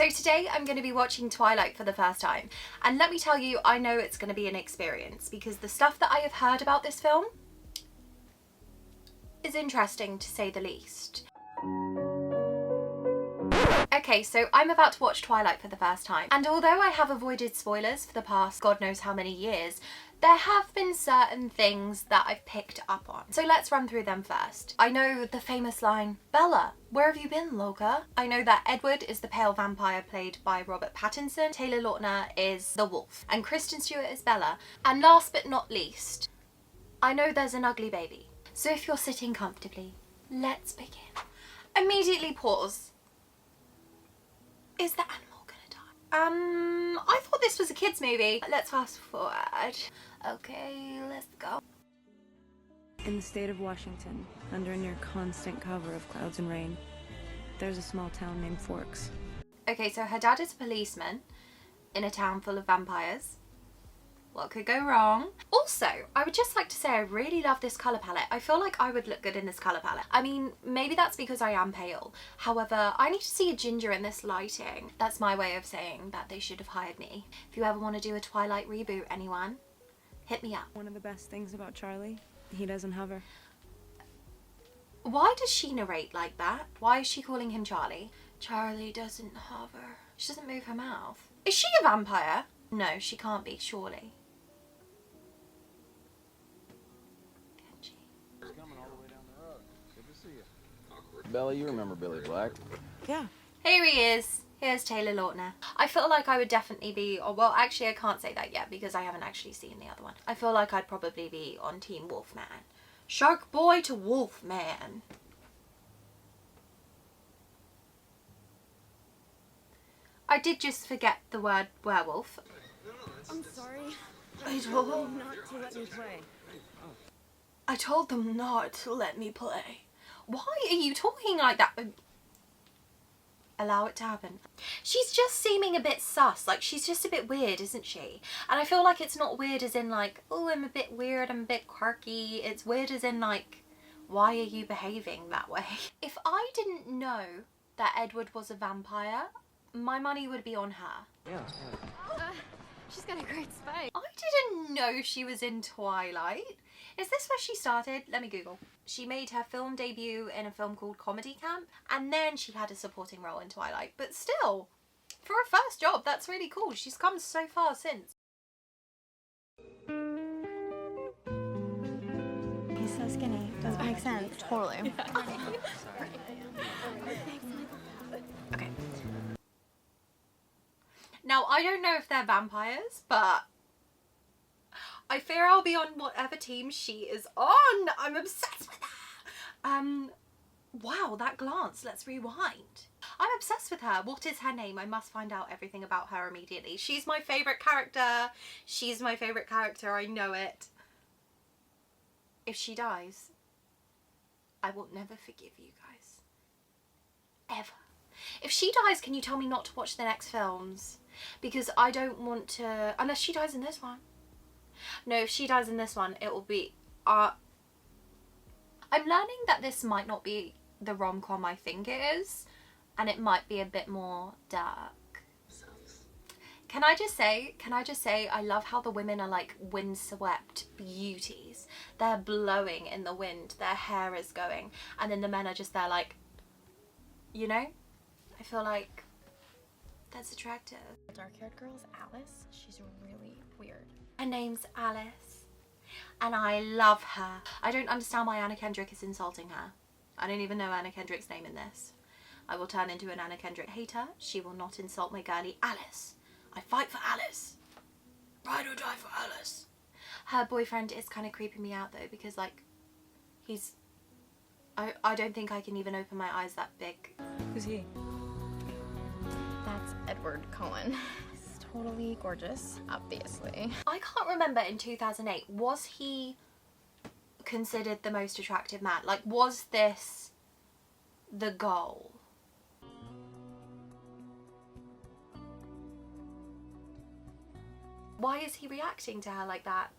So today I'm going to be watching Twilight for the first time, and let me tell you, I know it's going to be an experience because the stuff that I have heard about this film is interesting to say the least. Okay, so I'm about to watch Twilight for the first time, and although I have avoided spoilers for the past God knows how many years, there have been certain things that I've picked up on. So let's run through them first. I know the famous line, "Bella, where have you been, Loca?" I know that Edward is the pale vampire played by Robert Pattinson, Taylor Lautner is the wolf, and Kristen Stewart is Bella. And last but not least, I know there's an ugly baby. So if you're sitting comfortably, let's begin. Immediately pause. Is the animal gonna die? I thought this was a kids movie. Let's fast forward. Okay, let's go. In the state of Washington, under a near constant cover of clouds and rain, there's a small town named Forks. Okay, so her dad is a policeman in a town full of vampires. What could go wrong? Also, I would just like to say I really love this colour palette. I feel like I would look good in this colour palette. I mean, maybe that's because I am pale. However, I need to see a ginger in this lighting. That's my way of saying that they should have hired me. If you ever want to do a Twilight reboot, anyone, hit me up. One of the best things about Charlie, he doesn't hover. Why does she narrate like that? Why is she calling him Charlie? Charlie doesn't hover. She doesn't move her mouth. Is she a vampire? No, she can't be, surely. Bella, you remember Billy Black? Yeah. Here he is. Here's Taylor Lautner. I feel like I would definitely be, or well, actually I can't say that yet because I haven't actually seen the other one. I feel like I'd probably be on Team Wolfman. Shark Boy to Wolfman. I did just forget the word werewolf. I'm sorry. I told them Not to let me play. I told them not to let me play. Why are you talking like that? Allow it to happen. She's just seeming a bit sus. Like, she's just a bit weird, isn't she? And I feel like it's not weird as in like, oh, I'm a bit weird, I'm a bit quirky. It's weird as in like, why are you behaving that way? If I didn't know that Edward was a vampire, my money would be on her. Yeah. She's got a great spike. I didn't know she was in Twilight. Is this where she started? Let me Google. She made her film debut in a film called Comedy Camp, and then she had a supporting role in Twilight. But still, for a first job, that's really cool. She's come so far since. He's so skinny. Doesn't make sense. Totally. Okay. Now, I don't know if they're vampires, but I fear I'll be on whatever team she is on. I'm obsessed with her. Wow, that glance. Let's rewind. I'm obsessed with her. What is her name? I must find out everything about her immediately. She's my favourite character. She's my favourite character. I know it. If she dies, I will never forgive you guys. Ever. If she dies, can you tell me not to watch the next films? Because I don't want to... Unless she dies in this one. No, if she dies in this one, it will be... I'm learning that this might not be the rom-com I think it is. And it might be a bit more dark. Can I just say, I love how the women are like windswept beauties. They're blowing in the wind. Their hair is going. And then the men are just there like... You know? I feel like that's attractive. The dark-haired girl's Alice. She's really weird. Her name's Alice, and I love her. I don't understand why Anna Kendrick is insulting her. I don't even know Anna Kendrick's name in this. I will turn into an Anna Kendrick hater. She will not insult my girlie Alice. I fight for Alice. Ride or die for Alice. Her boyfriend is kind of creeping me out though, because like, he's... I don't think I can even open my eyes that big. Who's he? That's Edward Cullen. He's totally gorgeous, obviously. I can't remember in 2008, was he considered the most attractive man? Like, was this the goal? Why is he reacting to her like that?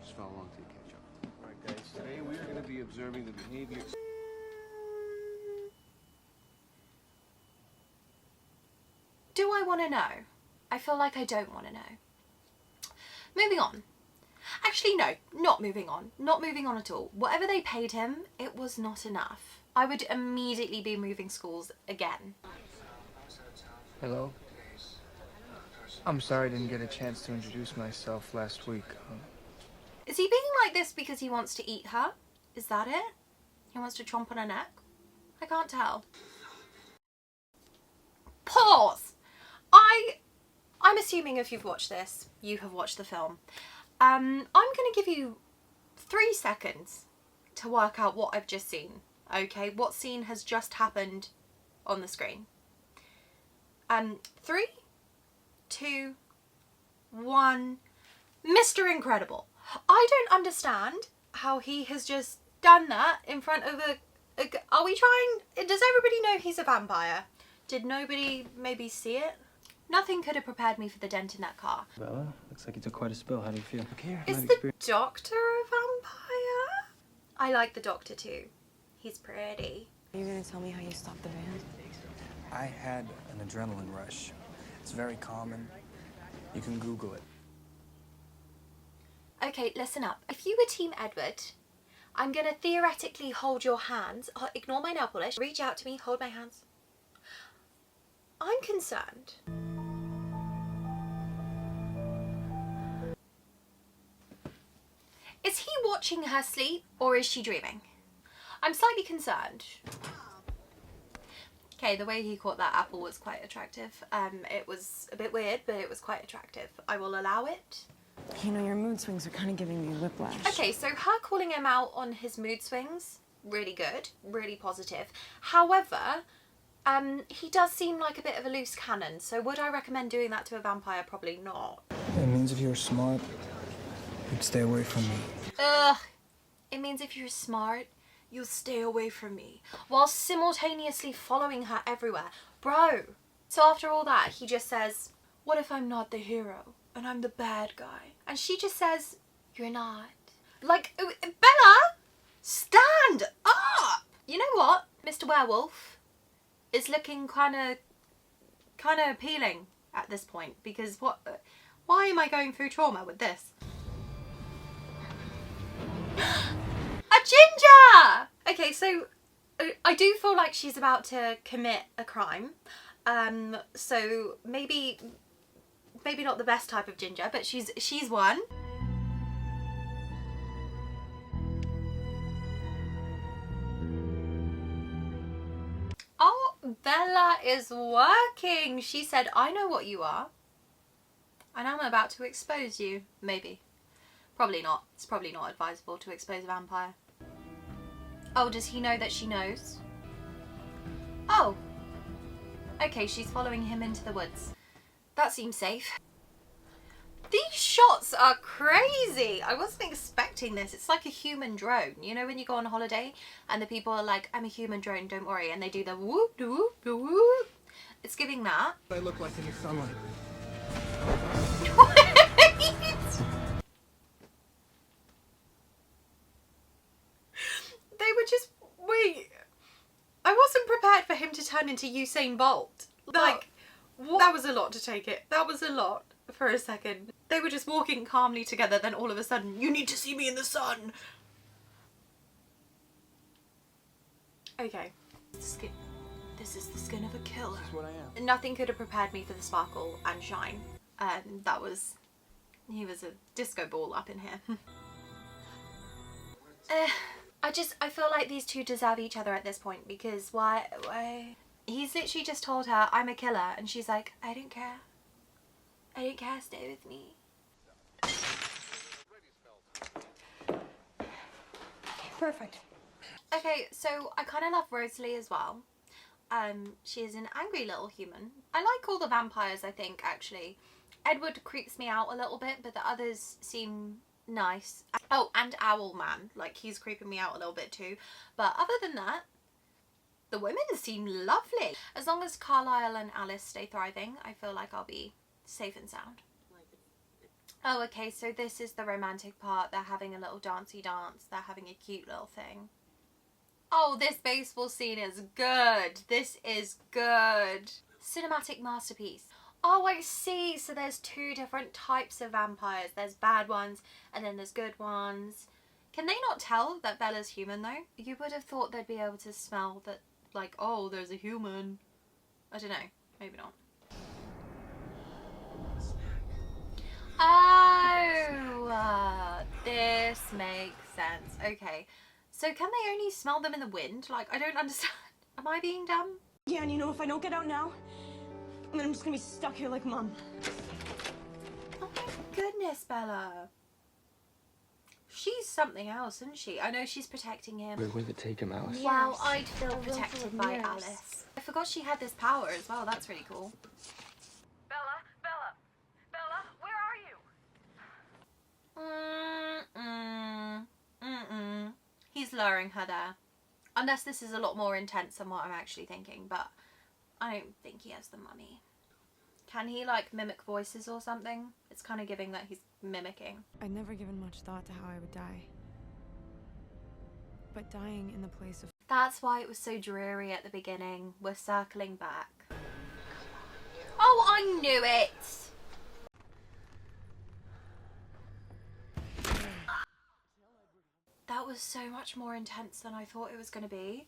Just fell along to catch up. All right, guys. Today we are going to be observing the behavior. Do I want to know? I feel like I don't want to know. Moving on. Actually, no, not moving on. Not moving on at all. Whatever they paid him, it was not enough. I would immediately be moving schools again. Hello? I'm sorry I didn't get a chance to introduce myself last week. Is he being like this because he wants to eat her? Is that it? He wants to chomp on her neck? I can't tell. Pause! I'm assuming if you've watched this, you have watched the film. I'm going to give you 3 seconds to work out what I've just seen. Okay, what scene has just happened on the screen? 3, 2, 1. Mr. Incredible. I don't understand how he has just done that in front of are we trying? Does everybody know he's a vampire? Did nobody maybe see it? Nothing could have prepared me for the dent in that car. Bella, looks like you took quite a spill. How do you feel? Okay, Is the doctor a vampire? I like the doctor too. He's pretty. Are you gonna tell me how you stopped the van? I had an adrenaline rush. It's very common. You can Google it. Okay, listen up. If you were Team Edward, I'm gonna theoretically hold your hands. Ignore my nail polish. Reach out to me, hold my hands. I'm concerned. Is he watching her sleep or is she dreaming? I'm slightly concerned. Okay, the way he caught that apple was quite attractive. It was a bit weird, but it was quite attractive. I will allow it. You know, your mood swings are kind of giving me whiplash. Okay, so her calling him out on his mood swings, really good, really positive. However, he does seem like a bit of a loose cannon, so would I recommend doing that to a vampire? Probably not. It means if you were smart, you'd stay away from me. Ugh. It means if you're smart, you'll stay away from me, while simultaneously following her everywhere. Bro. So after all that, he just says, what if I'm not the hero, and I'm the bad guy? And she just says, you're not. Like, Bella, stand up! You know what? Mr. Werewolf is looking kind of appealing at this point, because why am I going through trauma with this? A ginger! Okay, so I do feel like she's about to commit a crime. So maybe not the best type of ginger, but she's one. Oh, Bella is working. She said, I know what you are. And I'm about to expose you. Maybe. Probably not. It's probably not advisable to expose a vampire. Oh, does he know that she knows? Oh. Okay, she's following him into the woods. That seems safe. These shots are crazy. I wasn't expecting this. It's like a human drone. You know when you go on holiday and the people are like, I'm a human drone, don't worry. And they do the whoop, whoop, whoop. It's giving that. I look like in the sunlight. They were just, wait. I wasn't prepared for him to turn into Usain Bolt. Like, what? That was a lot to take it. That was a lot for a second. They were just walking calmly together, then all of a sudden, you need to see me in the sun. Okay. This is the skin of a killer. This is what I am. Nothing could have prepared me for the sparkle and shine. He was a disco ball up in here. I feel like these two deserve each other at this point, because why? He's literally just told her, I'm a killer, and she's like, I don't care. I don't care, stay with me. Perfect. Okay, so I kind of love Rosalie as well. She is an angry little human. I like all the vampires, I think, actually. Edward creeps me out a little bit, but the others seem nice. Oh, and Owlman, like, he's creeping me out a little bit too. But other than that, the women seem lovely. As long as Carlisle and Alice stay thriving, I feel like I'll be safe and sound. Oh, okay, so this is the romantic part. They're having a little dancey dance. They're having a cute little thing. Oh, this baseball scene is good. This is good. Cinematic masterpiece. Oh, I see. So there's two different types of vampires. There's bad ones and then there's good ones. Can they not tell that Bella's human though? You would have thought they'd be able to smell that, like, oh, there's a human. I don't know. Maybe not. Oh, this makes sense. Okay. So can they only smell them in the wind? Like, I don't understand. Am I being dumb? Yeah, and you know, if I don't get out now, then I'm just gonna be stuck here like Mom. Oh my goodness, Bella. She's something else, isn't she? I know she's protecting him. Where will it take him, Alice? Wow, I'd feel A room full protected of by mirrors. Alice. I forgot she had this power as well. That's really cool. Bella, where are you? He's luring her there. Unless this is a lot more intense than what I'm actually thinking, but I don't think he has the money. Can he, like, mimic voices or something? It's kind of giving that he's mimicking. I'd never given much thought to how I would die. But dying in the place of That's why it was so dreary at the beginning. We're circling back. Oh, I knew it! That was so much more intense than I thought it was going to be.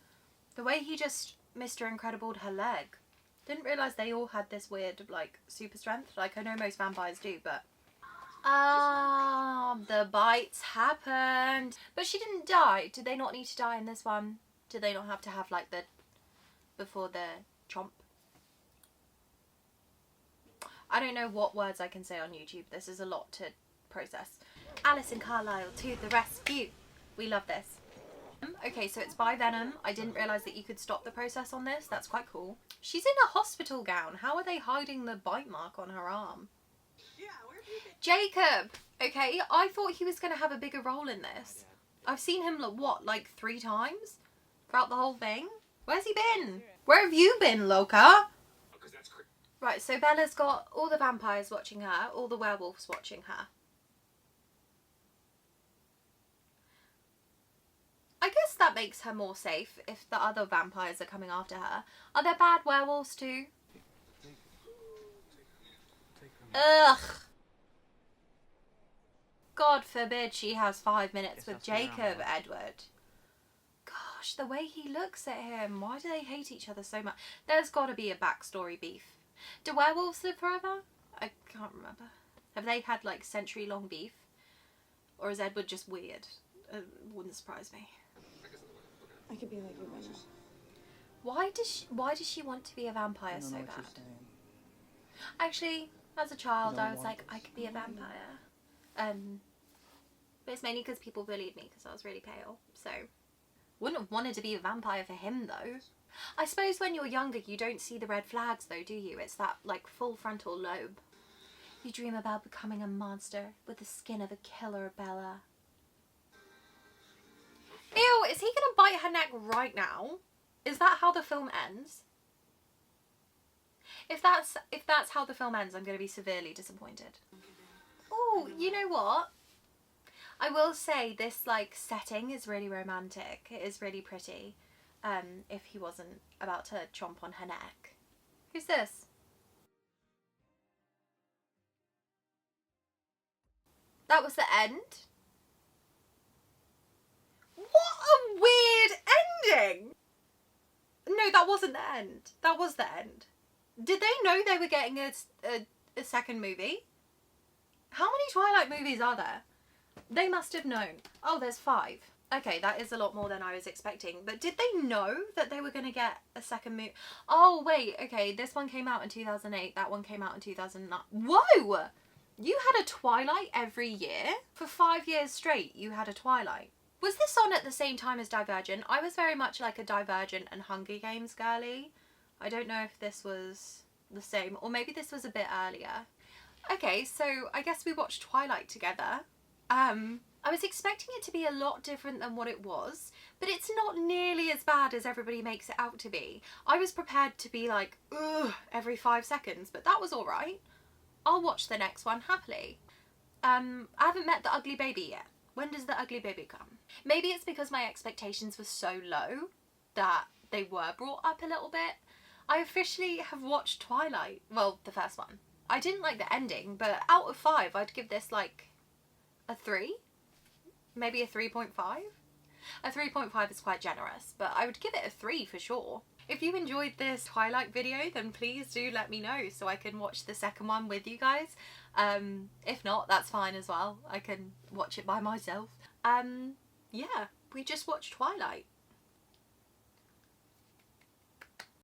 The way he just Mr. Incredibled her leg. Didn't realise they all had this weird, like, super strength. Like, I know most vampires do, but... Ah, the bites happened. But she didn't die. Did they not need to die in this one? Did they not have to have, like, the... before the chomp? I don't know what words I can say on YouTube. This is a lot to process. Alice and Carlisle to the rescue. We love this. Okay, so it's by Venom. I didn't realise that you could stop the process on this. That's quite cool. She's in a hospital gown. How are they hiding the bite mark on her arm? Jacob! Okay, I thought he was going to have a bigger role in this. I've seen him, what, like 3 times? Throughout the whole thing? Where's he been? Where have you been, Loca? Right, so Bella's got all the vampires watching her, all the werewolves watching her. I guess that makes her more safe if the other vampires are coming after her. Are there bad werewolves too? Ugh. God forbid she has 5 minutes with Jacob, Edward. Gosh, the way he looks at him. Why do they hate each other so much? There's got to be a backstory beef. Do werewolves live forever? I can't remember. Have they had like century-long beef? Or is Edward just weird? It wouldn't surprise me. I could be like you, Mama. Why does she want to be a vampire so bad? Actually, as a child, I was like, I could be a vampire. But it's mainly because people bullied me because I was really pale. So, wouldn't have wanted to be a vampire for him though. I suppose when you're younger, you don't see the red flags though, do you? It's that like full frontal lobe. You dream about becoming a monster with the skin of a killer, Bella. Ew, is he gonna bite her neck right now? Is that how the film ends? If that's how the film ends, I'm gonna be severely disappointed. Oh, you know what? I will say this like setting is really romantic. It is really pretty. If he wasn't about to chomp on her neck. Who's this? That was the end? What a weird ending! No, that wasn't the end. That was the end. Did they know they were getting a second movie? How many Twilight movies are there? They must have known. Oh, there's 5. Okay, that is a lot more than I was expecting. But did they know that they were going to get a second movie? Oh, wait. Okay, this one came out in 2008. That one came out in 2009. Whoa! You had a Twilight every year? For 5 years straight, you had a Twilight. Was this on at the same time as Divergent? I was very much like a Divergent and Hunger Games girly. I don't know if this was the same. Or maybe this was a bit earlier. Okay, so I guess we watched Twilight together. I was expecting it to be a lot different than what it was, but it's not nearly as bad as everybody makes it out to be. I was prepared to be like, ugh, every 5 seconds, but that was alright. I'll watch the next one happily. I haven't met the ugly baby yet. When does the ugly baby come? Maybe it's because my expectations were so low that they were brought up a little bit. I officially have watched Twilight. Well, the first one. I didn't like the ending, but out of 5, I'd give this like a 3. Maybe a 3.5. A 3.5 is quite generous, but I would give it a 3 for sure. If you enjoyed this Twilight video, then please do let me know so I can watch the second one with you guys. If not, that's fine as well. I can watch it by myself. Yeah, we just watched Twilight.